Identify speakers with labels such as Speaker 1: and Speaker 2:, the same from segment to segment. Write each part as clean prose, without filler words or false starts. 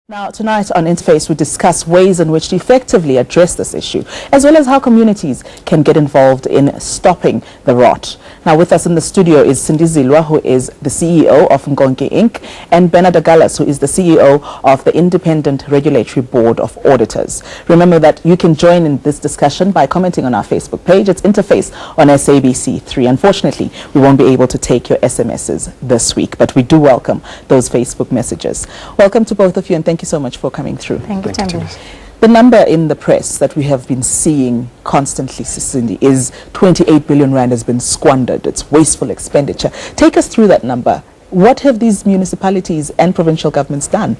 Speaker 1: Now, tonight on Interface, we discuss ways in which to effectively address this issue, as well as how communities can get involved in stopping the rot. Now, with us in the studio is Cindy Zilwa, who is the CEO of Nkonki Inc., and Bernard Agalas, who is the CEO of the Independent Regulatory Board of Auditors. Remember that you can join in this discussion by commenting on our Facebook page. It's Interface on SABC 3. Unfortunately, we won't be able to take your SMSs this week, but we do welcome those Facebook messages. Welcome to both of you, and thank you so much for coming through.
Speaker 2: Thank you, Tammy.
Speaker 1: The number in the press that we have been seeing constantly, Cindy, is 28 billion rand has been squandered. It's wasteful expenditure. Take us through that number. What have these municipalities and provincial governments done?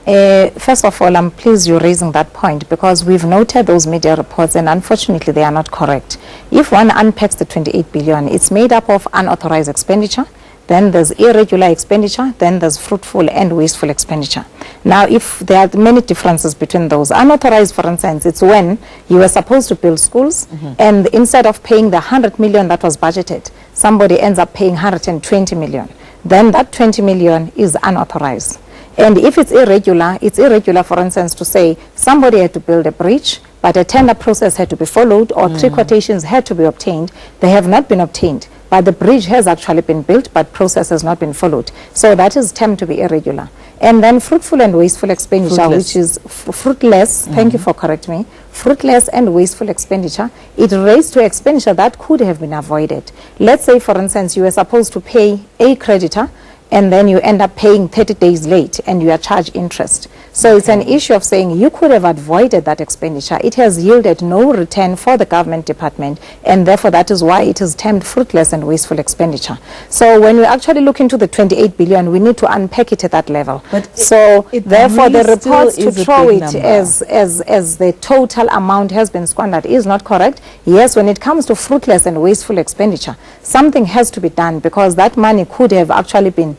Speaker 2: First of all, I'm pleased you're raising that point, because we've noted those media reports and unfortunately they are not correct. If one unpacks the 28 billion, it's made up of unauthorized expenditure, then there's irregular expenditure, then there's fruitful and wasteful expenditure. Now, if there are many differences between those, unauthorized, for instance, it's when you were supposed to build schools, and instead of paying the 100 million that was budgeted, somebody ends up paying 120 million. Then that 20 million is unauthorized. And if it's irregular, for instance, to say somebody had to build a bridge, but a tender process had to be followed, or 3 quotations had to be obtained. They have not been obtained, but the bridge has actually been built, but process has not been followed. So that is termed to be irregular. And then fruitful and wasteful expenditure, which is fruitless, thank you for correcting me, fruitless and wasteful expenditure, it relates to expenditure that could have been avoided. Let's say, for instance, you were supposed to pay a creditor, and then you end up paying 30 days late and you are charged interest. So it's an issue of saying you could have avoided that expenditure. It has yielded no return for the government department, and therefore that is why it is termed fruitless and wasteful expenditure. So when we actually look into the 28 billion, we need to unpack it at that level. But so therefore really the reports to throw it as the total amount has been squandered is not correct. Yes, when it comes to fruitless and wasteful expenditure, something has to be done, because that money could have actually been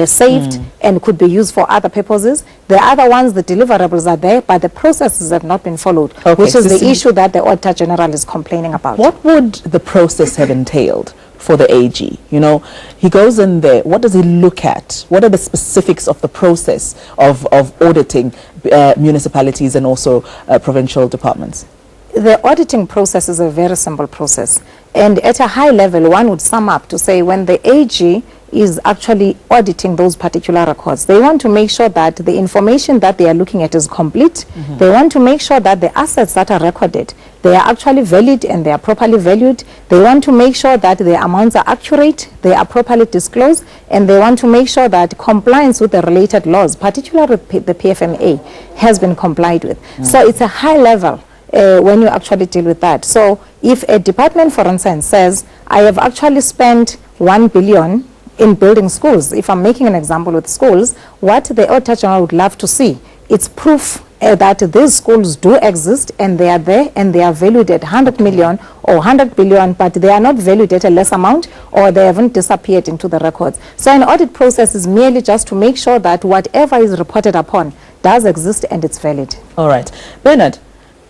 Speaker 2: saved and could be used for other purposes. The other ones, the deliverables are there, but the processes have not been followed, which is the issue that the Auditor General is complaining about.
Speaker 1: What would the process have entailed for the AG? You know, he goes in there, what does he look at? What are the specifics of the process of auditing municipalities and also provincial departments?
Speaker 2: The auditing process is a very simple process. And at a high level, one would sum up to say when the AG is actually auditing those particular records, they want to make sure that the information that they are looking at is complete. They want to make sure that the assets that are recorded, they are actually valid and they are properly valued. They want to make sure that the amounts are accurate, they are properly disclosed, and they want to make sure that compliance with the related laws, particularly the PFMA, has been complied with. So it's a high level when you actually deal with that. So if a department, for instance, says, I have actually spent 1 billion in building schools, if I'm making an example with schools, what the Auditor General would love to see, it's proof that these schools do exist and they are there and they are valued at 100 million or 100 billion, but they are not valued at a less amount, or they haven't disappeared into the records. So an audit process is merely just to make sure that whatever is reported upon does exist and it's valid.
Speaker 1: All right. Bernard,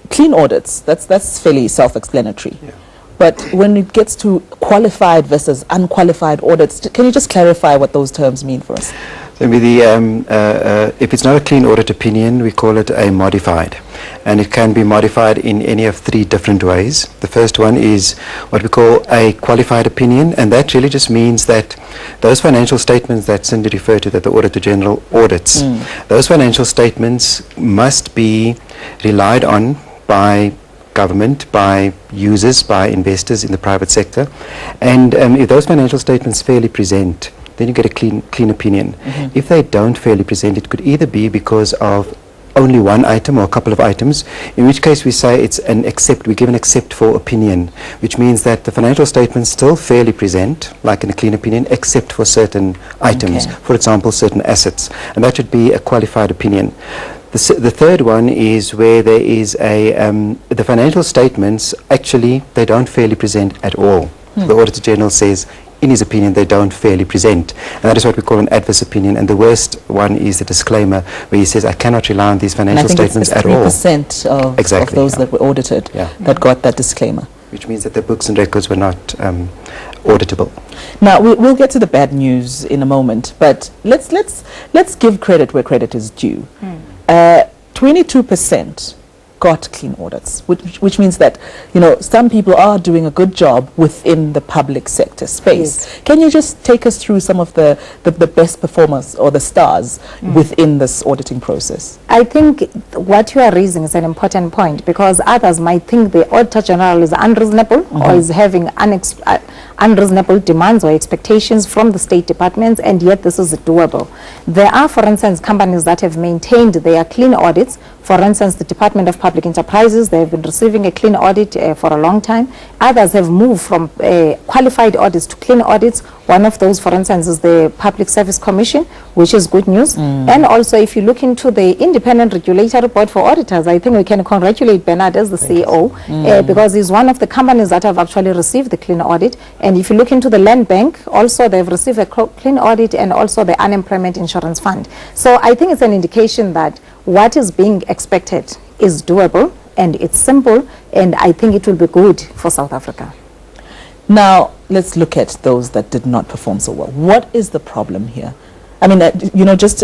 Speaker 1: clean audits, that's fairly self-explanatory. Yeah. But when it gets to qualified versus unqualified audits, can you just clarify what those terms mean for us?
Speaker 3: So if it's not a clean audit opinion, we call it a modified. And it can be modified in any of 3 different ways. The first one is what we call a qualified opinion, and that really just means that those financial statements that Cindy referred to, that the Auditor General audits, those financial statements must be relied on by government, by users, by investors in the private sector. And if those financial statements fairly present, then you get a clean opinion. If they don't fairly present, it could either be because of only one item or a couple of items, in which case we say it's an accept, we give an accept for opinion, which means that the financial statements still fairly present, like in a clean opinion, except for certain items, for example, certain assets. And that should be a qualified opinion. The third one is where there is the financial statements, actually, they don't fairly present at all. The Auditor General says, in his opinion, they don't fairly present. And that is what we call an adverse opinion. And the worst one is the disclaimer, where he says, I cannot rely on these financial statements at all.
Speaker 1: And I think it's 3% of those that were audited that got that disclaimer.
Speaker 3: Which means that the books and records were not auditable.
Speaker 1: Now, we'll get to the bad news in a moment, but let's give credit where credit is due. 22% got clean audits, which means that, some people are doing a good job within the public sector space. Yes. Can you just take us through some of the best performers or the stars within this auditing process?
Speaker 2: I think what you are raising is an important point, because others might think the Auditor General is unreasonable or is having unreasonable demands or expectations from the State Departments, and yet this is doable. There are, for instance, companies that have maintained their clean audits. For instance, the Department of Public Enterprises, they have been receiving a clean audit for a long time. Others have moved from qualified audits to clean audits. One of those, for instance, is the Public Service Commission, which is good news. And also, if you look into the Independent Regulatory Board for Auditors, I think we can congratulate Bernard as the CEO, because he's one of the companies that have actually received the clean audit. And if you look into the Land Bank, also they've received a clean audit, and also the Unemployment Insurance Fund. So I think it's an indication that what is being expected is doable, and it's simple, and I think it will be good for South Africa.
Speaker 1: Now, let's look at those that did not perform so well. What is the problem here? I mean, just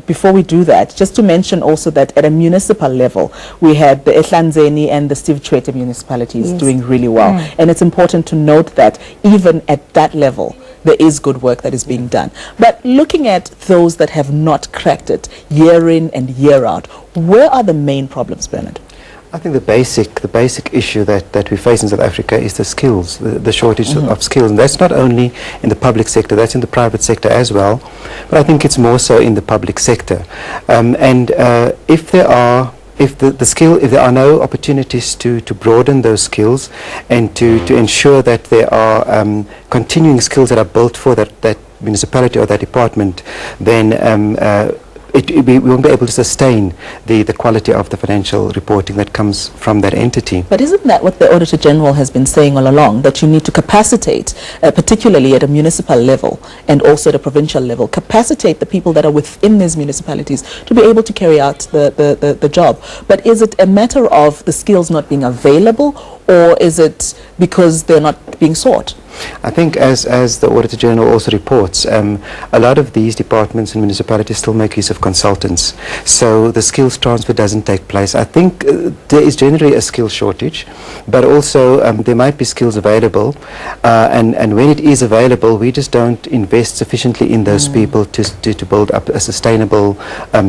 Speaker 1: before we do that, just to mention also that at a municipal level, we had the Ehlanzeni and the Steve Tshwete municipalities doing really well. And it's important to note that even at that level, there is good work that is being done. But looking at those that have not cracked it year in and year out, where are the main problems, Bernard?
Speaker 3: I think the basic issue that we face in South Africa is the skills, the shortage of skills. And that's not only in the public sector, that's in the private sector as well. But I think it's more so in the public sector. If there are no opportunities to broaden those skills and to ensure that there are continuing skills that are built for that municipality or that department, then we won't be able to sustain the quality of the financial reporting that comes from that entity.
Speaker 1: But isn't that what the Auditor General has been saying all along, that you need to capacitate, particularly at a municipal level and also at a provincial level, capacitate the people that are within these municipalities to be able to carry out the job? But is it a matter of the skills not being available, or is it because they're not being sought?
Speaker 3: I think as the Auditor General also reports, a lot of these departments and municipalities still make use of consultants. So the skills transfer doesn't take place. I think there is generally a skill shortage, but also there might be skills available. And when it is available, we just don't invest sufficiently in those people to build up a sustainable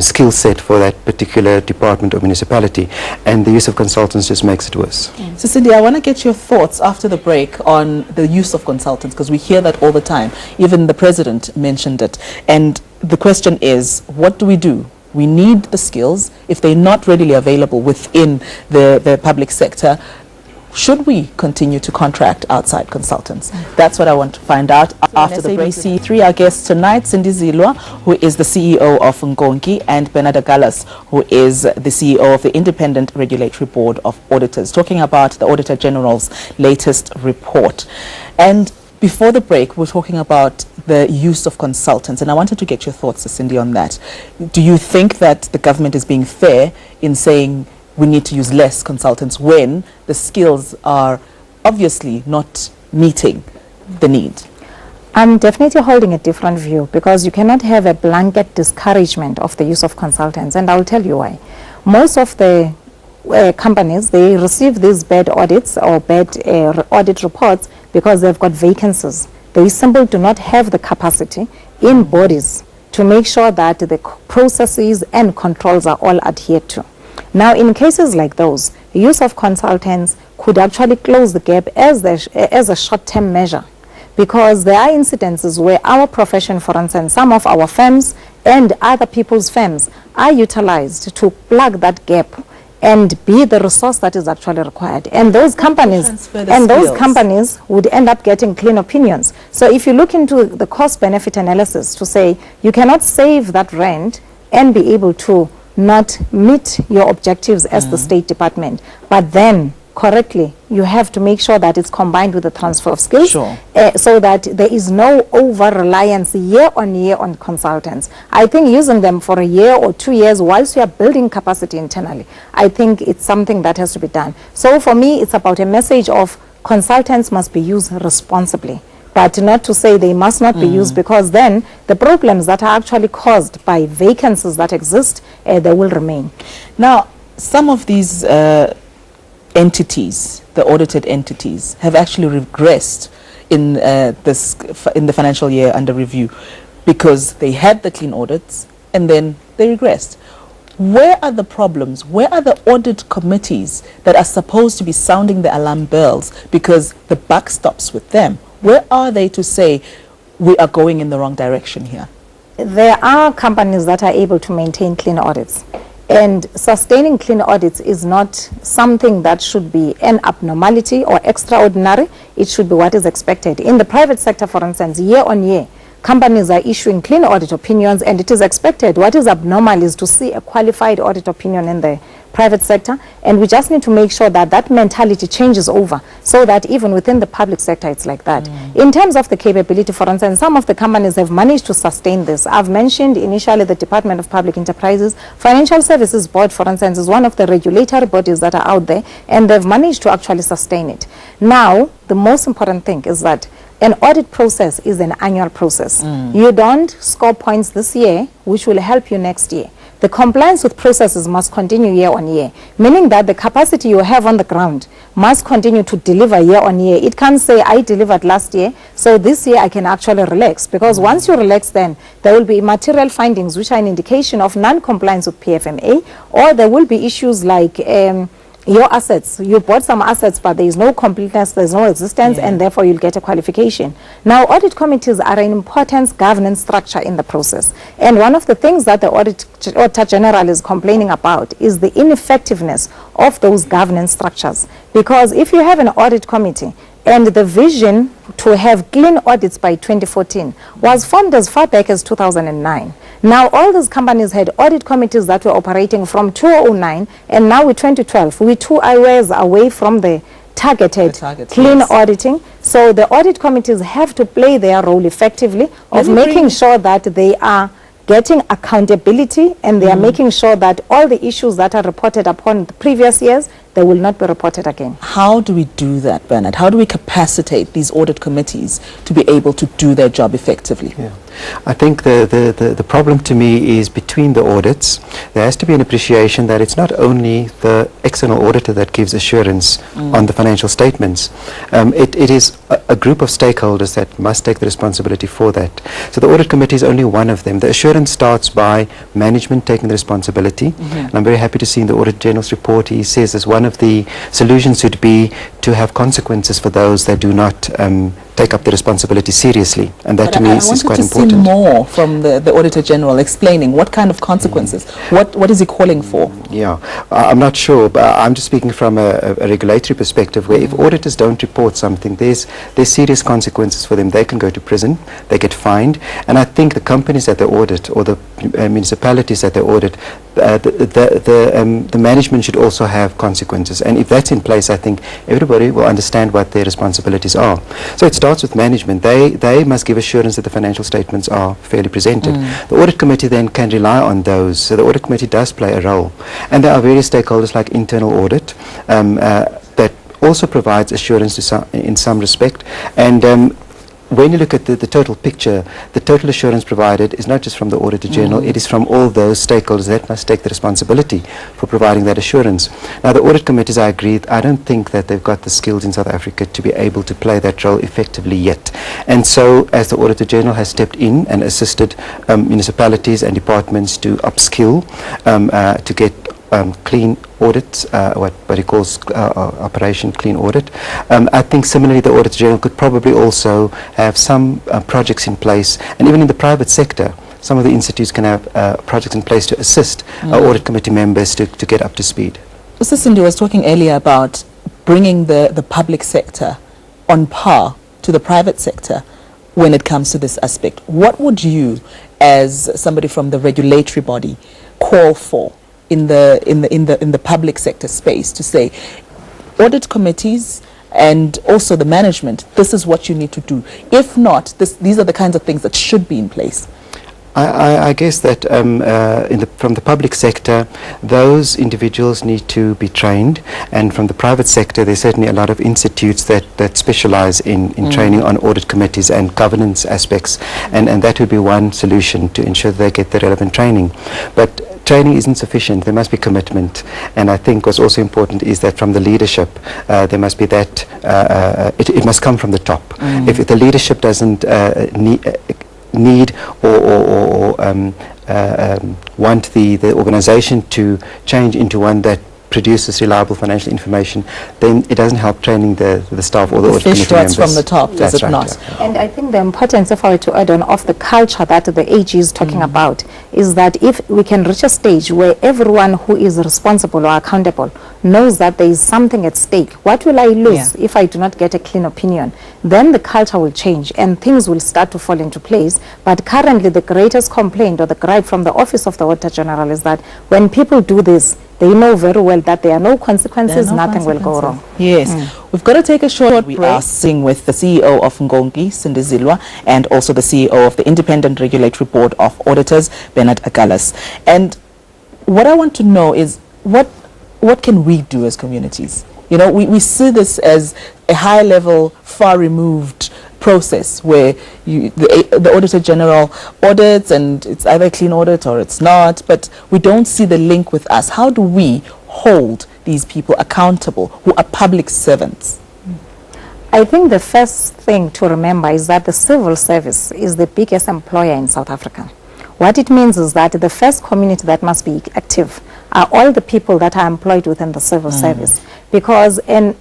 Speaker 3: skill set for that particular department or municipality. And the use of consultants just makes it worse.
Speaker 1: So Cindy, I want to get your thoughts after the break on the use of consultants, because we hear that all the time. Even the President mentioned it. And the question is, what do? We need the skills. If they're not readily available within the public sector, should we continue to contract outside consultants? That's what I want to find out after the break. SABC3, our guests tonight, Cindy Zilwa, who is the CEO of Nkonki, and Bernard Gallas, who is the CEO of the Independent Regulatory Board of Auditors, talking about the Auditor General's latest report. And before the break, we're talking about the use of consultants, and I wanted to get your thoughts, Cindy, on that. Do you think that the government is being fair in saying we need to use less consultants when the skills are obviously not meeting the need?
Speaker 2: I'm definitely holding a different view, because you cannot have a blanket discouragement of the use of consultants, and I'll tell you why. Most of the companies, they receive these bad audits or bad audit reports because they've got vacancies. They simply do not have the capacity in bodies to make sure that the processes and controls are all adhered to. Now, in cases like those, the use of consultants could actually close the gap as a short-term measure, because there are incidences where our profession, for instance, some of our firms and other people's firms are utilized to plug that gap and be the resource that is actually required. And those companies would end up getting clean opinions. So if you look into the cost-benefit analysis to say you cannot save that rent and be able to not meet your objectives as the State Department, but then correctly, you have to make sure that it's combined with the transfer of skills, so that there is no over-reliance year on year on consultants. I think using them for a year or 2 years whilst you are building capacity internally, I think it's something that has to be done. So for me, it's about a message of consultants must be used responsibly, but not to say they must not be used, because then the problems that are actually caused by vacancies that exist, they will remain.
Speaker 1: Now, some of these entities, the audited entities, have actually regressed in the financial year under review, because they had the clean audits and then they regressed. Where are the problems? Where are the audit committees that are supposed to be sounding the alarm bells, because the buck stops with them? Where are they to say we are going in the wrong direction here?
Speaker 2: There are companies that are able to maintain clean audits, and sustaining clean audits is not something that should be an abnormality or extraordinary. It should be what is expected. In the private sector, for instance, year on year, companies are issuing clean audit opinions, and it is expected. What is abnormal is to see a qualified audit opinion in the private sector, and we just need to make sure that that mentality changes over, so that even within the public sector it's like that. In terms of the capability, for instance, some of the companies have managed to sustain this. I've mentioned initially the Department of Public Enterprises. Financial Services Board, for instance, is one of the regulatory bodies that are out there, and they've managed to actually sustain it. Now, the most important thing is that an audit process is an annual process. You don't score points this year, which will help you next year. The compliance with processes must continue year on year, meaning that the capacity you have on the ground must continue to deliver year on year. It can't say, I delivered last year, so this year I can actually relax, because once you relax, then there will be material findings which are an indication of non-compliance with PFMA, or there will be issues like your assets. You bought some assets, but there is no completeness, there is no existence, and therefore you'll get a qualification. Now, audit committees are an important governance structure in the process. And one of the things that the Auditor General is complaining about is the ineffectiveness of those governance structures. Because if you have an audit committee, and the vision to have clean audits by 2014 was formed as far back as 2009. Now, all these companies had audit committees that were operating from 2009, and now with 2012, we're 2 years away from the targeted clean auditing. So the audit committees have to play their role effectively of making sure that they are getting accountability, and they are making sure that all the issues that are reported upon the previous years, they will not be reported again.
Speaker 1: How do we do that, Bernard? How do we capacitate these audit committees to be able to do their job effectively?
Speaker 3: Yeah. I think the problem to me is between the audits, there has to be an appreciation that it's not only the external auditor that gives assurance on the financial statements. It is a group of stakeholders that must take the responsibility for that. So the audit committee is only one of them. The assurance starts by management taking the responsibility. And I'm very happy to see in the Audit General's report, he says as one of the solutions would be to have consequences for those that do not take up the responsibility seriously, and that to me is quite important.
Speaker 1: I wanted to see more from the Auditor General explaining what kind of consequences, what is he calling for?
Speaker 3: Yeah, I'm not sure, but I'm just speaking from a regulatory perspective, where if auditors don't report something, there's serious consequences for them. They can go to prison, they get fined, and I think the companies that they audit, or the municipalities that they audit, the management should also have consequences, and if that's in place, I think everybody will understand what their responsibilities are. So it starts with management. They must give assurance that the financial statements are fairly presented. The audit committee then can rely on those, so the audit committee does play a role, and there are various stakeholders like internal audit that also provides assurance to in some respect, and when you look at the total picture, the total assurance provided is not just from the Auditor General, it is from all those stakeholders that must take the responsibility for providing that assurance. Now, the audit committees, I agree, I don't think that they've got the skills in South Africa to be able to play that role effectively yet. And so, as the Auditor General has stepped in and assisted municipalities and departments to upskill, to get clean audits, what he calls Operation Clean Audit. I think similarly the Auditor General could probably also have some projects in place, and even in the private sector, some of the institutes can have projects in place to assist audit committee members to get up to speed.
Speaker 1: Mr. Cindy was talking earlier about bringing the public sector on par to the private sector when it comes to this aspect. What would you, as somebody from the regulatory body, call for in the public sector space to say, audit committees and also the management, this is what you need to do? If not, these are the kinds of things that should be in place.
Speaker 3: I guess that from the public sector, those individuals need to be trained, and from the private sector, there's certainly a lot of institutes that specialize in training on audit committees and governance aspects, and that would be one solution to ensure they get the relevant training. But training isn't sufficient. There must be commitment, and I think what's also important is that from the leadership, there must be that it must come from the top. If the leadership doesn't need or want the organization to change into one that produces reliable financial information, then it doesn't help training the staff or the audit committee members.
Speaker 1: From the top, does it not?
Speaker 3: Yeah.
Speaker 2: And I think the importance, if I were to add on, of the culture that the AG is talking about, is that if we can reach a stage where everyone who is responsible or accountable knows that there is something at stake, what will I lose if I do not get a clean opinion? Then the culture will change and things will start to fall into place. But currently the greatest complaint or the gripe from the Office of the Auditor General is that when people do this, they know very well that there are no consequences, nothing will go wrong.
Speaker 1: Yes. We've got to take a short break. We are sitting with the CEO of Nkonki, Sindizilwa, and also the CEO of the Independent Regulatory Board of Auditors, Bernard Agalas. And what I want to know is what can we do as communities? You know, we see this as a high-level, far-removed process where the Auditor General audits and it's either a clean audit or it's not, but we don't see the link with us. How do we hold these people accountable who are public servants?
Speaker 2: I think the first thing to remember is that the civil service is the biggest employer in South Africa. What it means is that the first community that must be active are all the people that are employed within the civil service. Because an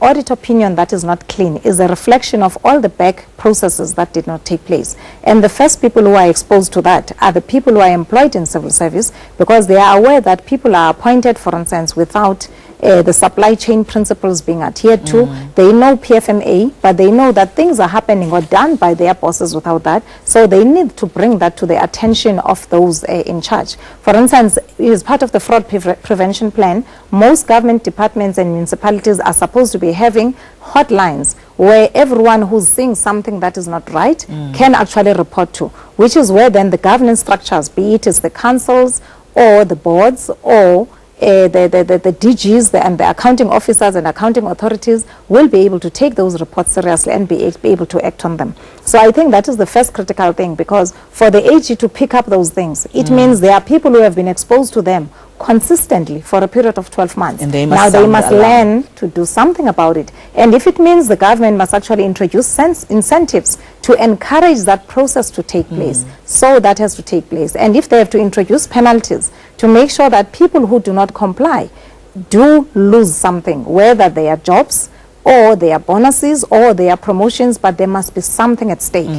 Speaker 2: audit opinion that is not clean is a reflection of all the back processes that did not take place. And the first people who are exposed to that are the people who are employed in civil service, because they are aware that people are appointed, for instance, without the supply chain principles being adhered to. They know PFMA, but they know that things are happening or done by their bosses without that. So they need to bring that to the attention of those in charge. For instance, as part of the fraud prevention plan, most government departments and municipalities are supposed to be having hotlines where everyone who's seeing something that is not right can actually report to, which is where then the governance structures, be it is the councils or the boards or the DGs and the accounting officers and accounting authorities will be able to take those reports seriously and be able to act on them. So I think that is the first critical thing, because for the AG to pick up those things, it means there are people who have been exposed to them consistently for a period of 12 months.
Speaker 1: And they
Speaker 2: must learn to do something about it. And if it means the government must actually introduce incentives to encourage that process to take place, so that has to take place. And if they have to introduce penalties to make sure that people who do not comply do lose something, whether they are jobs or they are bonuses or they are promotions, but there must be something at stake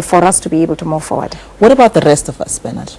Speaker 2: for us to be able to move forward.
Speaker 1: What about the rest of us, Bernard?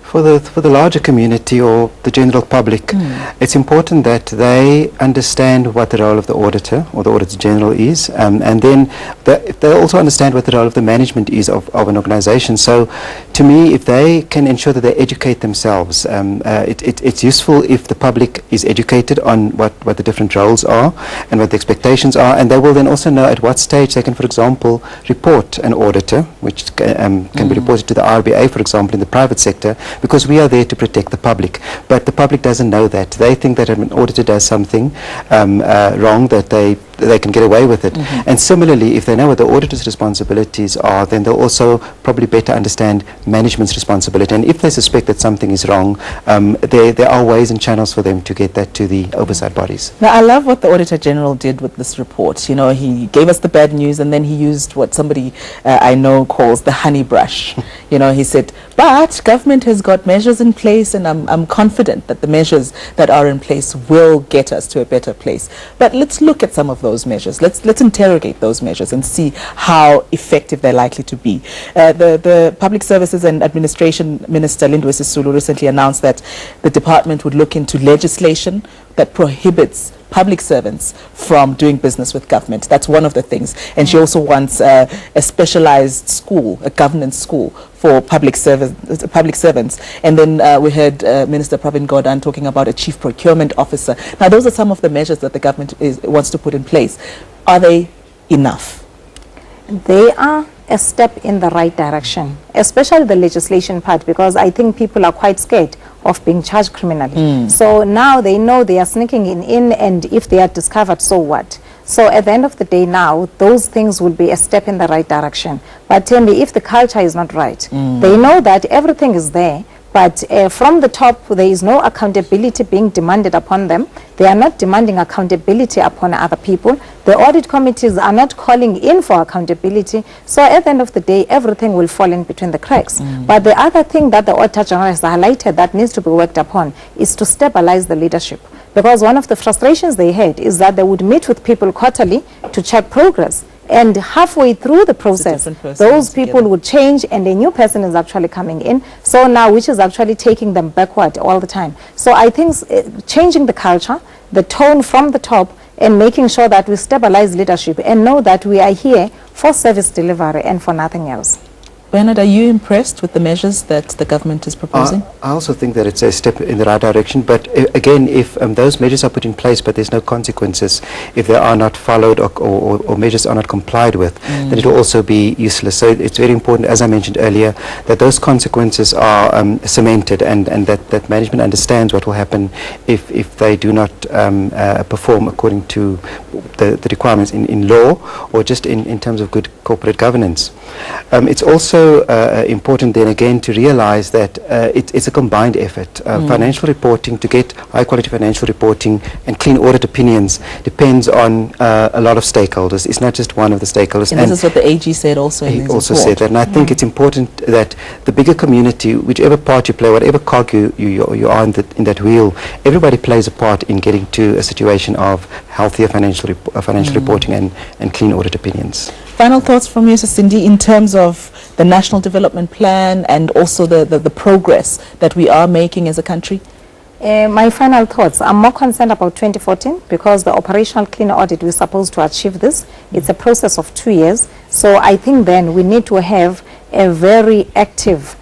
Speaker 3: For the larger community or the general public, it's important that they understand what the role of the auditor or the Auditor General is, and then they also understand what the role of the management is of an organization. So to me, if they can ensure that they educate themselves, it's useful if the public is educated on what the different roles are and what the expectations are, and they will then also know at what stage they can, for example, report an auditor, which can be reported to the RBA, for example, in the private sector, because we are there to protect the public. But the public doesn't know that. They think that if an auditor does something wrong, that they can get away with it. And similarly, if they know what the auditor's responsibilities are, then they'll also probably better understand management's responsibility. And if they suspect that something is wrong, there are ways and channels for them to get that to the oversight bodies.
Speaker 1: Now, I love what the Auditor General did with this report. You know, he gave us the bad news and then he used what somebody I know calls the honey brush. You know, he said, but government has got measures in place, and I'm confident that the measures that are in place will get us to a better place. But let's look at some of those measures. Let's interrogate those measures and see how effective they're likely to be. The Public Services and Administration Minister Lindwe Sisulu recently announced that the department would look into legislation that prohibits public servants from doing business with government. That's one of the things. And she also wants a specialized school, a governance school for public servants. And then we heard Minister Pravin Gordhan talking about a chief procurement officer. Now, those are some of the measures that the government wants to put in place. Are they enough?
Speaker 2: They are a step in the right direction, especially the legislation part, because I think people are quite scared of being charged criminally. So now they know they are sneaking in, and if they are discovered, so what? So at the end of the day now, those things will be a step in the right direction. But tell me, if the culture is not right, they know that everything is there, but from the top, there is no accountability being demanded upon them. They are not demanding accountability upon other people. The audit committees are not calling in for accountability. So at the end of the day, everything will fall in between the cracks. But the other thing that the Auditor General has highlighted that needs to be worked upon is to stabilize the leadership. Because one of the frustrations they had is that they would meet with people quarterly to check progress. And halfway through the process, those people would change and a new person is actually coming in. So now, which is actually taking them backward all the time. So I think changing the culture, the tone from the top, and making sure that we stabilize leadership and know that we are here for service delivery and for nothing else.
Speaker 1: Bernard, are you impressed with the measures that the government is proposing?
Speaker 3: I also think that it's a step in the right direction, but again, if those measures are put in place but there's no consequences, if they are not followed or measures are not complied with, then it will also be useless. So it's very important, as I mentioned earlier, that those consequences are cemented and that management understands what will happen if they do not perform according to the requirements in law or just in terms of good corporate governance. It's also important then again to realize that it's a combined effort. Financial reporting, to get high quality financial reporting and clean audit opinions depends on a lot of stakeholders. It's not just one of the stakeholders.
Speaker 1: And this is what the AG said also in his report.
Speaker 3: He also said that, and I think it's important that the bigger community, whichever part you play, whatever cog you are in that wheel, everybody plays a part in getting to a situation of healthier financial reporting and clean audit opinions.
Speaker 1: Final thoughts from you, Cindy, in terms of the National Development Plan and also the progress that we are making as a country?
Speaker 2: My final thoughts, I'm more concerned about 2014 because the operational clean audit, we're supposed to achieve this. It's a process of 2 years. So I think then we need to have a very active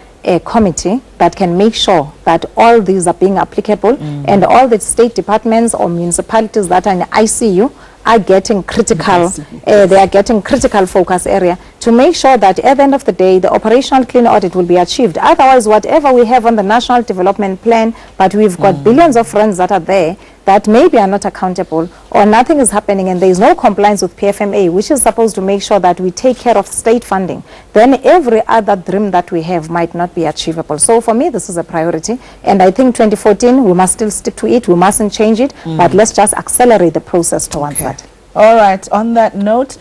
Speaker 2: committee that can make sure that all these are being applicable and all the state departments or municipalities that are in ICU are getting critical, they are getting critical focus area to make sure that at the end of the day, the operational clean audit will be achieved. Otherwise, whatever we have on the National Development Plan, but we've got billions of rands that are there that maybe are not accountable or nothing is happening and there is no compliance with PFMA, which is supposed to make sure that we take care of state funding, then every other dream that we have might not be achievable. So for me, this is a priority. And I think 2014, we must still stick to it. We mustn't change it, but let's just accelerate the process towards that.
Speaker 1: All right. On that note,